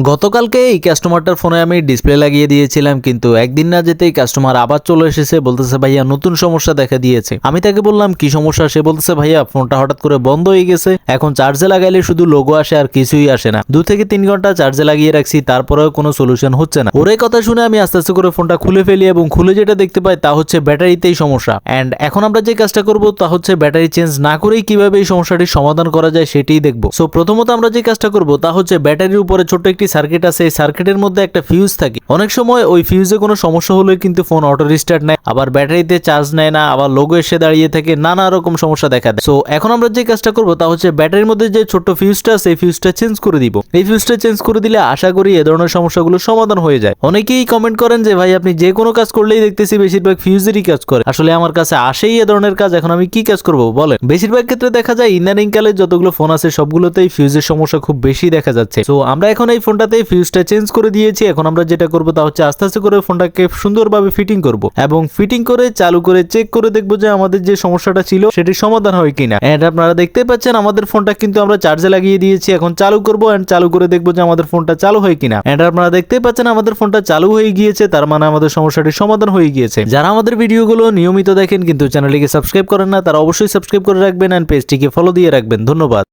গতকালকে এই কাস্টমারটার ফোনে আমি ডিসপ্লে লাগিয়ে দিয়েছিলাম, কিন্তু একদিন না যেতেই কাস্টমার আবার চলে এসেছে, বলতেছে ভাইয়া নতুন সমস্যা দেখা দিয়েছে। আমি তাকে বললাম কি সমস্যা, সে বলতেছে ভাইয়া ফোনটা হঠাৎ করে বন্ধ হয়ে গেছে, এখন চার্জে লাগাইলে শুধু লোগো আসে আর কিছুই আসে না। 2 থেকে 3 ঘন্টা চার্জে লাগিয়ে রাখছি, তারপরেও কোনো সলিউশন হচ্ছে না। ওর এই কথা শুনে আমি আস্তে আস্তে করে ফোনটা খুলে ফেলি এবং খুলে যেটা দেখতে পাই তা হচ্ছে ব্যাটারিতেই সমস্যা। এন্ড এখন আমরা যে কাজটা করব তা হচ্ছে ব্যাটারি চেঞ্জ না করেই কিভাবে এই সমস্যাটির সমাধান করা যায় সেটাই দেখবো। সো প্রথমত আমরা যে কাজটা করব তা হচ্ছে ব্যাটারির উপরে ছোট্ট একটি সার্কিট আছে, এই সার্কিটের মধ্যে একটা ফিউজ থাকে। অনেক সময় ওই ফিউজে কোনো সমস্যা হলে কিন্তু ফোন অটো রিস্টার্ট নেয়, আবার ব্যাটারিতে চার্জ নেয় না, আবার লোগো এসে দাঁড়িয়ে থাকে, নানা রকম সমস্যা দেখা দেয়। সো এখন আমরা যে কাজটা করব তা হচ্ছে ব্যাটারির মধ্যে যে ছোট্ট ফিউজটা আছে এই ফিউজটা চেঞ্জ করে দিব। এই ফিউজটা চেঞ্জ করে দিলে আশা করি এ ধরনের সমস্যাগুলো সমাধান হয়ে যায়। অনেকেই কমেন্ট করেন যে ভাই আপনি যে কোনো কাজ করলেই দেখতেছি বেশিরভাগ ফিউজেরই কাজ করে। আসলে আমার কাছে আসেই এ ধরনের কাজ, এখন আমি কি কাজ করব বলেন? বেশিরভাগ ক্ষেত্রে দেখা যায় ইদানিং কালে যতগুলো ফোন আছে সবগুলোতেই ফিউজের সমস্যা খুব বেশি দেখা যাচ্ছে। সো আমরা এখন এই ফোনটাতে ফিউজটা চেঞ্জ করে দিয়েছি। এখন আমরা যেটা করব তা হচ্ছে আস্তে আস্তে করে ফোনটাকে সুন্দরভাবে ফিটিং করব এবং ফিটিং করে চালু করে চেক করে দেখব যে আমাদের যে সমস্যাটা ছিল সেটির সমাধান হয় কিনা। এন্ড আপনারা দেখতে পাচ্ছেন আমাদের ফোনটা কিন্তু আমরা চার্জে লাগিয়ে দিয়েছি। এখন চালু করব এন্ড চালু করে দেখব যে আমাদের ফোনটা চালু হয় কিনা। এন্ড আপনারা দেখতে পাচ্ছেন আমাদের ফোনটা চালু হয়ে গিয়েছে, তার মানে আমাদের সমস্যাটির সমাধান হয়ে গিয়েছে। যারা আমাদের ভিডিওগুলো নিয়মিত দেখেন কিন্তু চ্যানেলটিকে সাবস্ক্রাইব করেন না, তারা অবশ্যই সাবস্ক্রাইব করে রাখবেন এন্ড পেজটিকে ফলো দিয়ে রাখবেন। ধন্যবাদ।